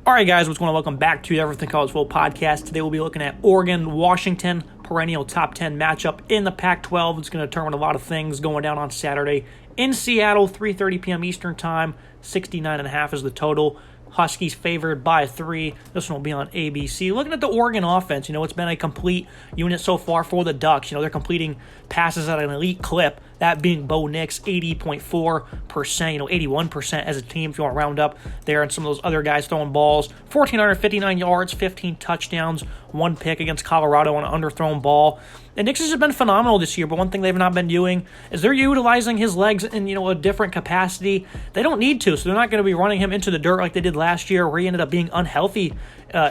All right, guys, what's going on? Welcome back to the Everything College Football Podcast. Today we'll be looking at Oregon-Washington, perennial top 10 matchup in the Pac-12. It's going to determine a lot of things going down on Saturday in Seattle, 3:30 p.m. Eastern Time. 69.5 is the total. Huskies favored by 3. This one will be on ABC. Looking at the Oregon offense, it's been a complete unit so far for the Ducks. They're completing passes at an elite clip, that being Bo Nix, 80.4%, 81% as a team if you want to round up there, and some of those other guys throwing balls. 1,459 yards, 15 touchdowns, 1 pick against Colorado on an underthrown ball. And Nix has been phenomenal this year, but one thing they've not been doing is they're utilizing his legs in, a different capacity. They don't need to, so they're not going to be running him into the dirt like they did last year, where he ended up being unhealthy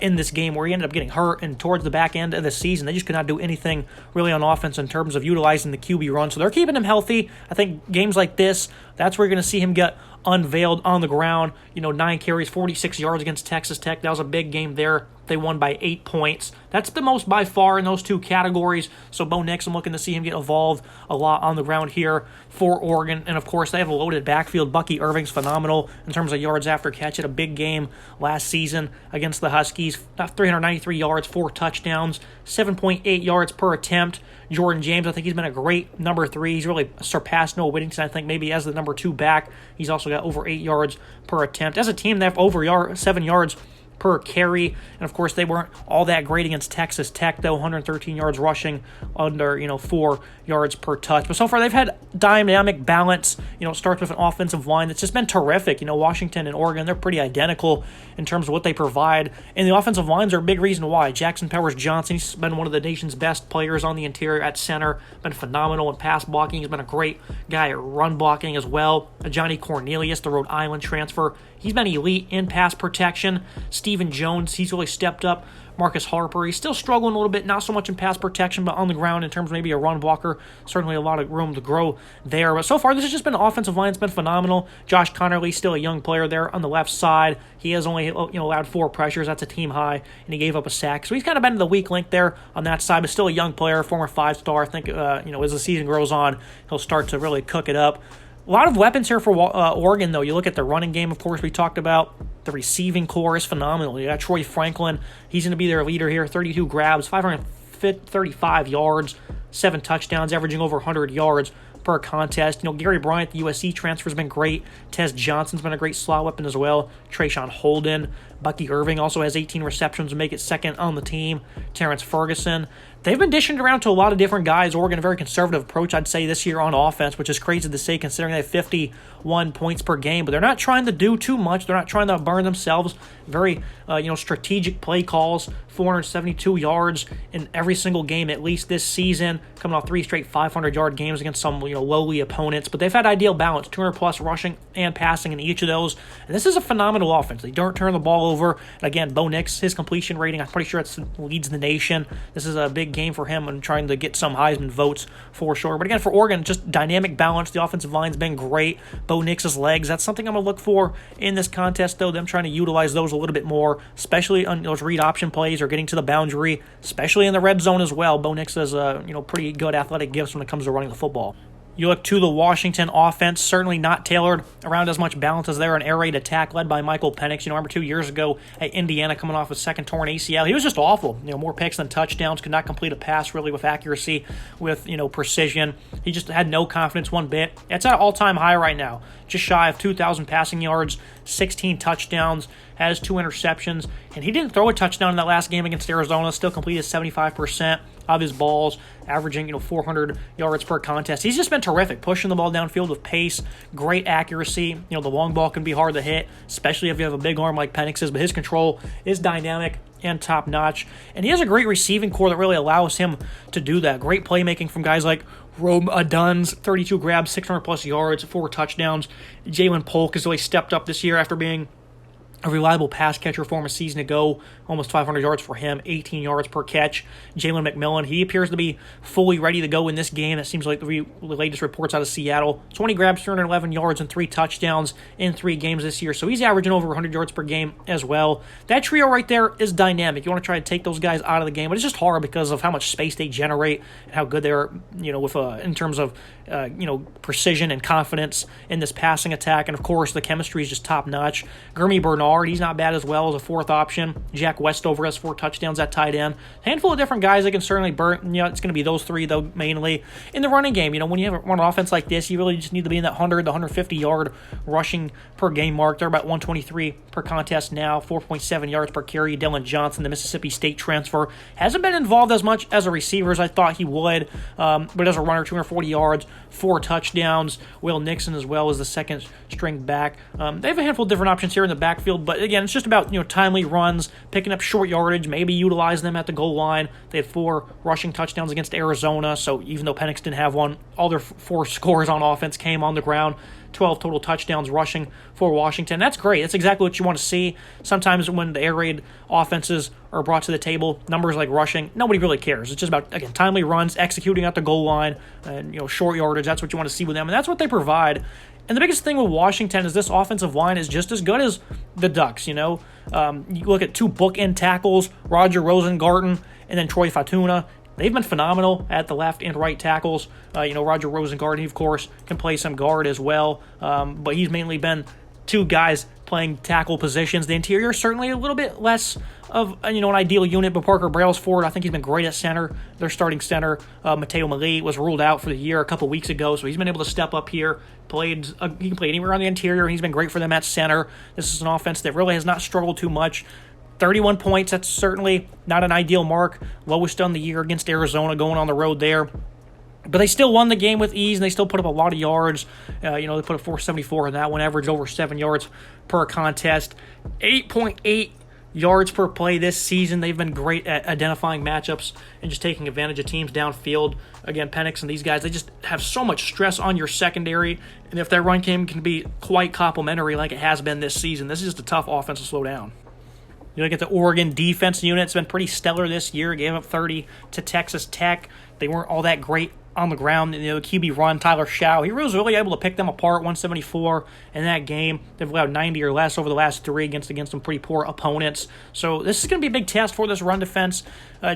in this game, where he ended up getting hurt, and towards the back end of the season, they just could not do anything really on offense in terms of utilizing the QB run. So they're keeping him healthy. I think games like this, that's where you're going to see him get unveiled on the ground. 9 carries, 46 yards against Texas Tech. That was a big game there. They won by 8 points. That's the most by far in those two categories. So Bo Nix, I'm looking to see him get involved a lot on the ground here for Oregon. And, of course, they have a loaded backfield. Bucky Irving's phenomenal in terms of yards after catch. Had a big game last season against the Huskies. 393 yards, 4 touchdowns, 7.8 yards per attempt. Jordan James, I think he's been a great number 3. He's really surpassed Noah Whittington, I think, maybe as the number 2 back. He's also got over 8 yards per attempt. As a team, they have over 7 yards per carry, and of course they weren't all that great against Texas Tech, though. 113 yards rushing, under 4 yards per touch. But so far they've had dynamic balance. It starts with an offensive line that's just been terrific. Washington and Oregon, they're pretty identical in terms of what they provide, and the offensive lines are a big reason why. Jackson Powers Johnson, he's been one of the nation's best players on the interior at center, been phenomenal in pass blocking. He's been a great guy at run blocking as well. Johnny Cornelius, the Rhode Island transfer, he's been elite in pass protection. Stephen Jones, he's really stepped up. Marcus Harper, he's still struggling a little bit, not so much in pass protection, but on the ground in terms of maybe a run blocker. Certainly a lot of room to grow there. But so far, this has just been an offensive line that's been phenomenal. Josh Connerly, still a young player there on the left side. He has only allowed 4 pressures. That's a team high, and he gave up a sack. So he's kind of been the weak link there on that side, but still a young player, former 5-star. I think, as the season grows on, he'll start to really cook it up. A lot of weapons here for Oregon, though. You look at the running game, of course, we talked about. The receiving core is phenomenal. You got Troy Franklin. He's going to be their leader here. 32 grabs, 535 yards, 7 touchdowns, averaging over 100 yards per contest. Gary Bryant, the USC transfer, has been great. Tez Johnson's been a great slot weapon as well. Trayshawn Holden. Bucky Irving also has 18 receptions to make it second on the team. Terrence Ferguson. They've been dishing around to a lot of different guys. Oregon, a very conservative approach, I'd say, this year on offense, which is crazy to say considering they have 51 points per game. But they're not trying to do too much. They're not trying to burn themselves. Very, strategic play calls. 472 yards in every single game, at least this season. Coming off 3 straight 500-yard games against some, lowly opponents. But they've had ideal balance, 200-plus rushing and passing in each of those. And this is a phenomenal offense. They don't turn the ball over. And again, Bo Nix, his completion rating, I'm pretty sure it leads the nation. This is a big game for him and trying to get some Heisman votes for sure. But again, for Oregon, just dynamic balance. The offensive line's been great. Bo Nix's legs, that's something I'm going to look for in this contest, though. Them trying to utilize those a little bit more, especially on those read option plays or getting to the boundary, especially in the red zone as well. Bo Nix has pretty good athletic gifts when it comes to running the football. You look to the Washington offense, certainly not tailored around as much balance as they're an air raid attack led by Michael Penix. Remember 2 years ago at Indiana coming off a second torn ACL. He was just awful. More picks than touchdowns, could not complete a pass really with accuracy, with, precision. He just had no confidence one bit. It's at an all-time high right now. Just shy of 2,000 passing yards, 16 touchdowns, has 2 interceptions, and he didn't throw a touchdown in that last game against Arizona, still completed 75% of his balls, averaging 400 yards per contest. He's just been terrific, pushing the ball downfield with pace, great accuracy. The long ball can be hard to hit, especially if you have a big arm like Penix's, but his control is dynamic and top-notch. And he has a great receiving core that really allows him to do that. Great playmaking from guys like Rome Duns, 32 grabs, 600-plus yards, 4 touchdowns. Jalen Polk has really stepped up this year after being a reliable pass catcher for him a season ago, almost 500 yards for him, 18 yards per catch. Jalen McMillan, he appears to be fully ready to go in this game. It seems like the latest reports out of Seattle. 20 grabs, 311 yards, and 3 touchdowns in 3 games this year. So he's averaging over 100 yards per game as well. That trio right there is dynamic. You want to try to take those guys out of the game, but it's just hard because of how much space they generate and how good they are, with in terms of, precision and confidence in this passing attack. And, of course, the chemistry is just top-notch. Gurmy Bernard, Bernard, he's not bad as well as a fourth option. Jack Westover has 4 touchdowns at tight end. Handful of different guys that can certainly burn. It's going to be those 3, though, mainly. In the running game, when you have an offense like this, you really just need to be in that 100 to 150-yard rushing per game mark. They're about 123 per contest now, 4.7 yards per carry. Dylan Johnson, the Mississippi State transfer, hasn't been involved as much as a receiver as I thought he would, but as a runner, 240 yards, 4 touchdowns. Will Nixon as well as the second string back. They have a handful of different options here in the backfield, but again, it's just about timely runs, picking up short yardage, maybe utilize them at the goal line. They had 4 rushing touchdowns against Arizona, so even though Penix didn't have one, all their 4 scores on offense came on the ground. 12 total touchdowns rushing for Washington. That's great. That's exactly what you want to see. Sometimes when the air raid offenses are brought to the table, numbers like rushing, nobody really cares. It's just about, again, timely runs, executing at the goal line, and short yardage. That's what you want to see with them, and that's what they provide. And the biggest thing with Washington is this offensive line is just as good as the Ducks. You look at 2 bookend tackles, Roger Rosengarten and then Troy Fatuna. They've been phenomenal at the left and right tackles. Roger Rosengarten, of course, can play some guard as well, but he's mainly been 2 guys playing tackle positions. The interior certainly a little bit less of an ideal unit, but Parker Brailsford, I think he's been great at center. Their starting center, Mateo Mali, was ruled out for the year a couple weeks ago, so he's been able to step up here. He can play anywhere on the interior, and he's been great for them at center. This is an offense that really has not struggled too much. 31 points, that's certainly not an ideal mark. Lowest on the year against Arizona, going on the road there. But they still won the game with ease, and they still put up a lot of yards. They put up 474 in that one, averaged over 7 yards per contest. 8.8 yards per play this season. They've been great at identifying matchups and just taking advantage of teams downfield. Again, Penix and these guys, they just have so much stress on your secondary, and if their run game can be quite complimentary like it has been this season, this is just a tough offense to slow down. You look at the Oregon defense unit, it's been pretty stellar this year. Gave up 30 to Texas Tech. They weren't all that great on the ground. The QB run, Tyler Shaw, he was really able to pick them apart, 174 in that game. They've allowed 90 or less over the last 3 against some pretty poor opponents. So this is going to be a big test for this run defense,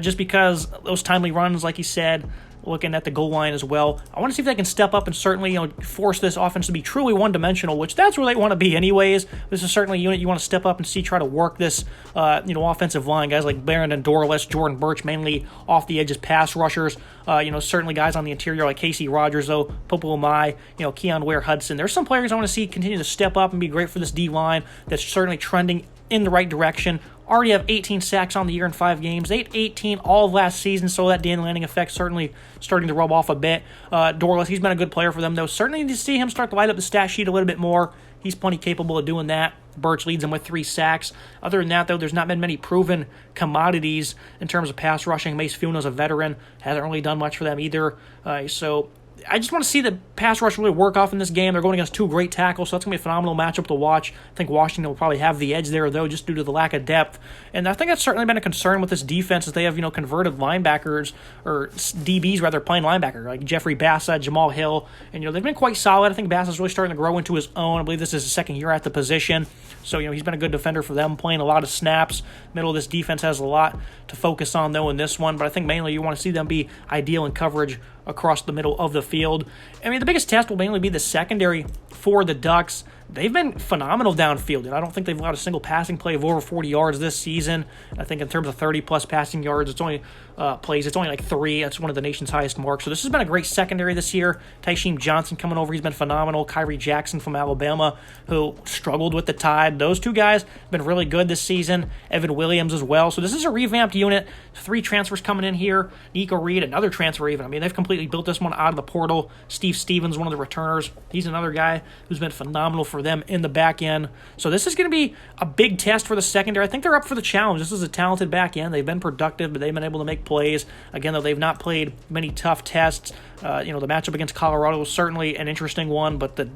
just because those timely runs, like you said, looking at the goal line as well. I want to see if they can step up and certainly force this offense to be truly one-dimensional, which that's where they want to be anyways. This is certainly a unit you want to step up and see try to work this offensive line. Guys like Brandon Dorless, Jordan Birch, mainly off the edges pass rushers. Certainly guys on the interior like Casey Rogers, though, Popo Omai, Keon Ware-Hudson. There's some players I want to see continue to step up and be great for this D-line that's certainly trending in the right direction. Already have 18 sacks on the year in 5 games. They had 18 all of last season, so that Dan Lanning effect certainly starting to rub off a bit. Dorless, he's been a good player for them, though. Certainly need to see him start to light up the stat sheet a little bit more. He's plenty capable of doing that. Birch leads him with 3 sacks. Other than that, though, there's not been many proven commodities in terms of pass rushing. Mace Funo's a veteran. Hasn't really done much for them either. So I just want to see the pass rush really work off in this game. They're going against 2 great tackles, so that's going to be a phenomenal matchup to watch. I think Washington will probably have the edge there, though, just due to the lack of depth. And I think that's certainly been a concern with this defense, as they have, converted linebackers, or DBs rather, playing linebacker, like Jeffrey Bassa, Jamal Hill. And, they've been quite solid. I think Bassa's really starting to grow into his own. I believe this is his 2nd year at the position. So, he's been a good defender for them, playing a lot of snaps. Middle of this defense has a lot to focus on, though, in this one. But I think mainly you want to see them be ideal in coverage across the middle of the field. I mean, the biggest test will mainly be the secondary for the Ducks. They've been phenomenal downfield, and I don't think they've allowed a single passing play of over 40 yards this season. I think in terms of 30-plus passing yards, it's only like 3. That's one of the nation's highest marks. So this has been a great secondary this year. Tysheem Johnson coming over, he's been phenomenal. Kyrie Jackson from Alabama, who struggled with the Tide. Those 2 guys have been really good this season. Evan Williams as well. So this is a revamped unit. 3 transfers coming in here. Nico Reed, another transfer even. I mean, they've completely built this one out of the portal. Steve Stevens, one of the returners. He's another guy who's been phenomenal for them in the back end. So this is going to be a big test for the secondary. I think they're up for the challenge. This is a talented back end. They've been productive, but they've been able to make plays. Again, though, they've not played many tough tests. The matchup against Colorado was certainly an interesting one, but the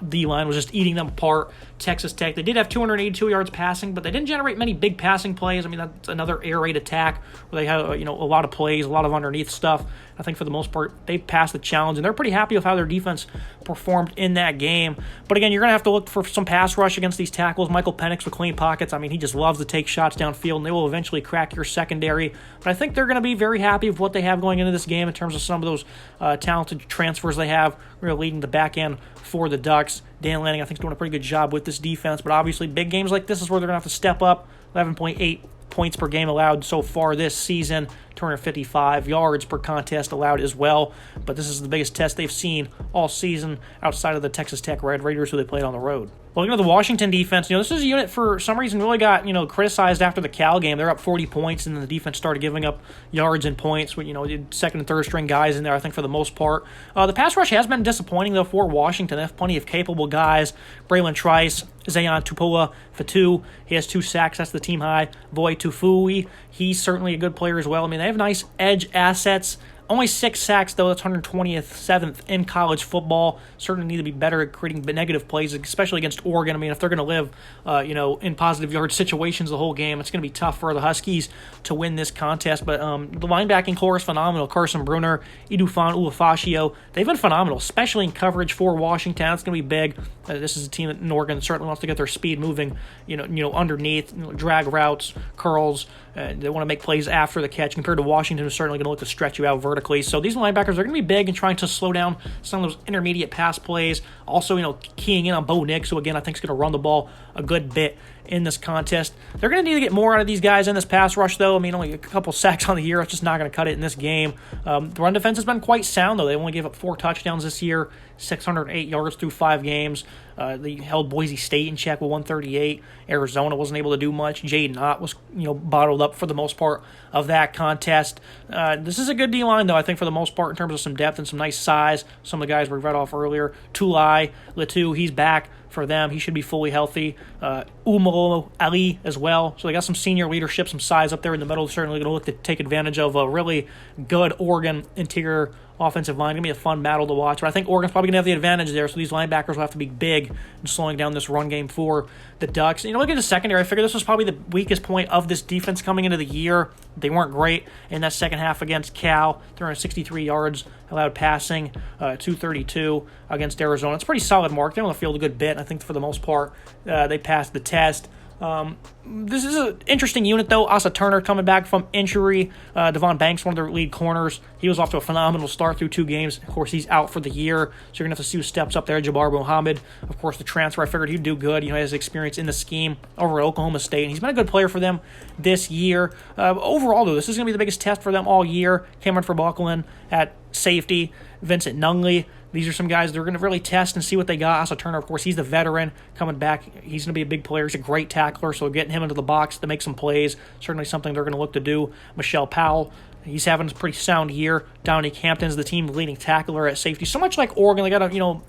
D-line was just eating them apart. Texas Tech, they did have 282 yards passing, but they didn't generate many big passing plays. I mean, that's another air raid attack where they had a lot of plays, a lot of underneath stuff. I think for the most part, they passed the challenge, and they're pretty happy with how their defense performed in that game. But again, you're going to have to look for some pass rush against these tackles. Michael Penix with clean pockets. I mean, he just loves to take shots downfield, and they will eventually crack your secondary. But I think they're going to be very happy with what they have going into this game in terms of some of those talented transfers they have, really leading the back end for the Ducks. Dan Lanning, I think, is doing a pretty good job with this defense. But obviously, big games like this is where they're going to have to step up. 11.8 points per game allowed so far this season. 255 yards per contest allowed as well. But this is the biggest test they've seen all season outside of the Texas Tech Red Raiders, who they played on the road. Looking at the Washington defense, this is a unit for some reason really got, criticized after the Cal game. They're up 40 points, and then the defense started giving up yards and points with, second and third string guys in there, I think, for the most part. The pass rush has been disappointing, though, for Washington. They have plenty of capable guys. Braylon Trice, Zayon Tupua Fatu, he has 2 sacks. That's the team high. Voi Tufui, he's certainly a good player as well. I mean, they have nice edge assets. Only 6 sacks, though. That's 127th in college football. Certainly need to be better at creating negative plays, especially against Oregon. I mean, if they're going to live, in positive yard situations the whole game, it's going to be tough for the Huskies to win this contest. But the linebacking core is phenomenal. Carson Bruner, Idufan Uafashio, they've been phenomenal, especially in coverage for Washington. It's going to be big. This is a team in Oregon that certainly wants to get their speed moving, underneath, drag routes, curls. They want to make plays after the catch, compared to Washington, who's certainly going to look to stretch you out vertically. So these linebackers are going to be big in trying to slow down some of those intermediate pass plays. Also, keying in on Bo Nix, who, again, I think is going to run the ball a good bit in this contest. They're going to need to get more out of these guys in this pass rush, though. I mean, only a couple sacks on the year. It's just not going to cut it in this game. The run defense has been quite sound, though. They only gave up 4 touchdowns this year, 608 yards through 5 games. They held Boise State in check with 138. Arizona wasn't able to do much. Jaden Ott was, bottled up for the most part of that contest. This is a good D-line, though, I think, for the most part, in terms of some depth and some nice size. Some of the guys we read off earlier. Tulai Latu, he's back for them. He should be fully healthy. Umalo Ali as well. So they got some senior leadership, some size up there in the middle. Certainly going to look to take advantage of a really good Oregon interior offensive line. Going to be a fun battle to watch. But I think Oregon's probably going to have the advantage there, so these linebackers will have to be big in slowing down this run game for the Ducks. Look at the secondary. I figured this was probably the weakest point of this defense coming into the year. They weren't great in that second half against Cal. 363 yards allowed passing, 232 against Arizona. It's a pretty solid mark. They on the field a good bit. I think for the most part, they passed the test. This is an interesting unit, though. Asa Turner coming back from injury. Devon Banks, one of their lead corners. He was off to a phenomenal start through 2 games. Of course, he's out for the year, so you're going to have to see who steps up there. Jabbar Muhammad, of course, the transfer. I figured he'd do good. He has experience in the scheme over at Oklahoma State, and he's been a good player for them this year. Overall, though, this is going to be the biggest test for them all year. Cameron Verbuckelen at safety. Vincent Nunley. These are some guys they're going to really test and see what they got. Asa Turner, of course, he's the veteran coming back. He's going to be a big player. He's a great tackler, so getting him into the box to make some plays, certainly something they're going to look to do. Michelle Powell, he's having a pretty sound year. Dominique Hampton's the team leading tackler at safety. So much like Oregon, they got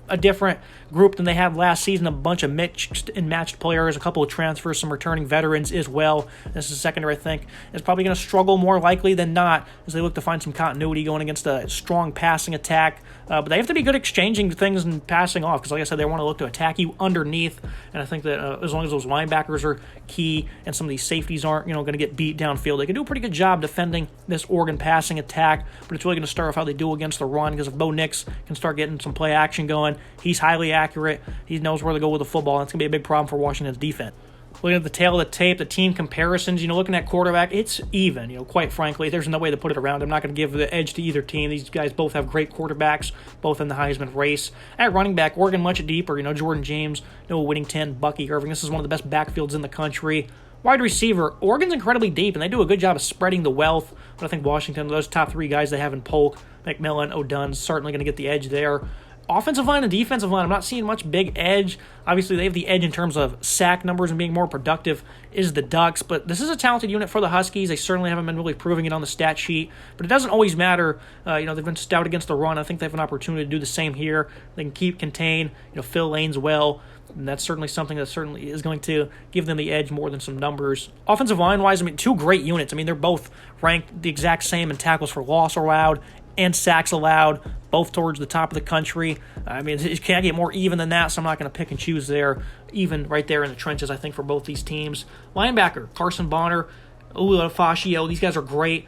a different group than they had last season. A bunch of mixed and matched players, a couple of transfers, some returning veterans as well. This is a secondary, I think, is probably going to struggle more likely than not as they look to find some continuity going against a strong passing attack. But they have to be good exchanging things and passing off because, like I said, they want to look to attack you underneath. And I think that as long as those linebackers are key and some of these safeties aren't, going to get beat downfield, they can do a pretty good job defending this Oregon passing attack. But it's really going to start with how they do against the run because if Bo Nix can start getting some play action going, he's highly accurate. He knows where to go with the football. And that's going to be a big problem for Washington's defense. Looking at the tail of the tape, the team comparisons, looking at quarterback, it's even, quite frankly. There's no way to put it around. I'm not going to give the edge to either team. These guys both have great quarterbacks, both in the Heisman race. At running back, Oregon much deeper, Jordan James, Noah Whittington, Bucky Irving. This is one of the best backfields in the country. Wide receiver, Oregon's incredibly deep, and they do a good job of spreading the wealth. But I think Washington, those top 3 guys they have in Polk, McMillan, O'Dunn's certainly going to get the edge there. Offensive line and defensive line, I'm not seeing much big edge. Obviously, they have the edge in terms of sack numbers and being more productive is the Ducks, but this is a talented unit for the Huskies. They certainly haven't been really proving it on the stat sheet, but it doesn't always matter. They've been stout against the run. I think they have an opportunity to do the same here. They can contain, fill lanes well, and that's certainly something that certainly is going to give them the edge more than some numbers. Offensive line-wise, 2 great units. They're both ranked the exact same in tackles for loss allowed and sacks allowed, both towards the top of the country. It can't get more even than that, so I'm not going to pick and choose there. Even right there in the trenches, I think, for both these teams. Linebacker, Carson Bonner, Fascio, these guys are great.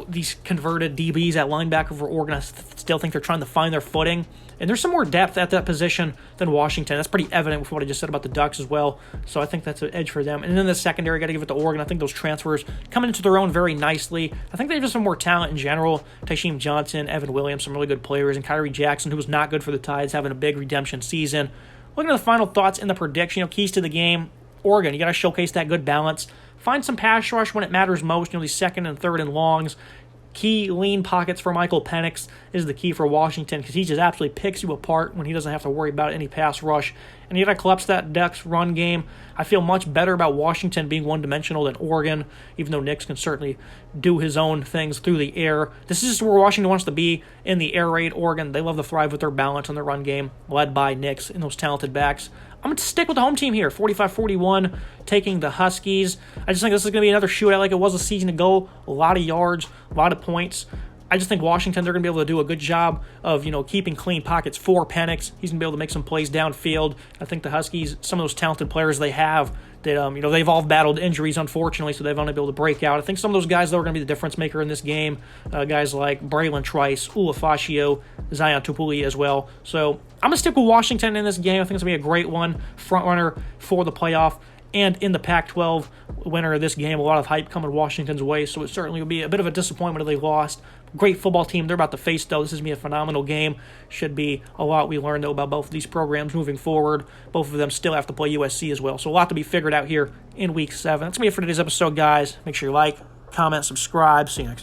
These converted DBs at linebacker for Oregon, I still think they're trying to find their footing. And there's some more depth at that position than Washington. That's pretty evident with what I just said about the Ducks as well. So I think that's an edge for them. And then the secondary, got to give it to Oregon. I think those transfers coming into their own very nicely. I think they have just some more talent in general. Tysheem Johnson, Evan Williams, some really good players. And Kyrie Jackson, who was not good for the Tides, having a big redemption season. Looking at the final thoughts in the prediction, keys to the game. Oregon, you got to showcase that good balance. Find some pass rush when it matters most. These second and third and longs. Key lean pockets for Michael Penix is the key for Washington because he just absolutely picks you apart when he doesn't have to worry about any pass rush. And you got to collapse that Ducks run game. I feel much better about Washington being one-dimensional than Oregon, even though Nix can certainly do his own things through the air. This is just where Washington wants to be in the air raid. Oregon, they love to thrive with their balance on their run game, led by Nix and those talented backs. I'm going to stick with the home team here, 45-41, taking the Huskies. I just think this is going to be another shootout like it was a season ago. A lot of yards, a lot of points. I just think Washington, they're going to be able to do a good job of, keeping clean pockets for Penix. He's going to be able to make some plays downfield. I think the Huskies, some of those talented players they have, that they've all battled injuries, unfortunately, so they've only been able to break out. I think some of those guys, though, are going to be the difference maker in this game. Guys like Braylon Trice, Fascio, Zion Tupuli as well. So I'm going to stick with Washington in this game. I think it's going to be a great one. Front runner for the playoff. And in the Pac-12, winner of this game, a lot of hype coming Washington's way, so it certainly will be a bit of a disappointment if they lost. Great football team they're about to face, though. This is going to be a phenomenal game. Should be a lot we learned, though, about both of these programs moving forward. Both of them still have to play USC as well, so a lot to be figured out here in Week 7. That's going to be it for today's episode, guys. Make sure you like, comment, subscribe. See you next time.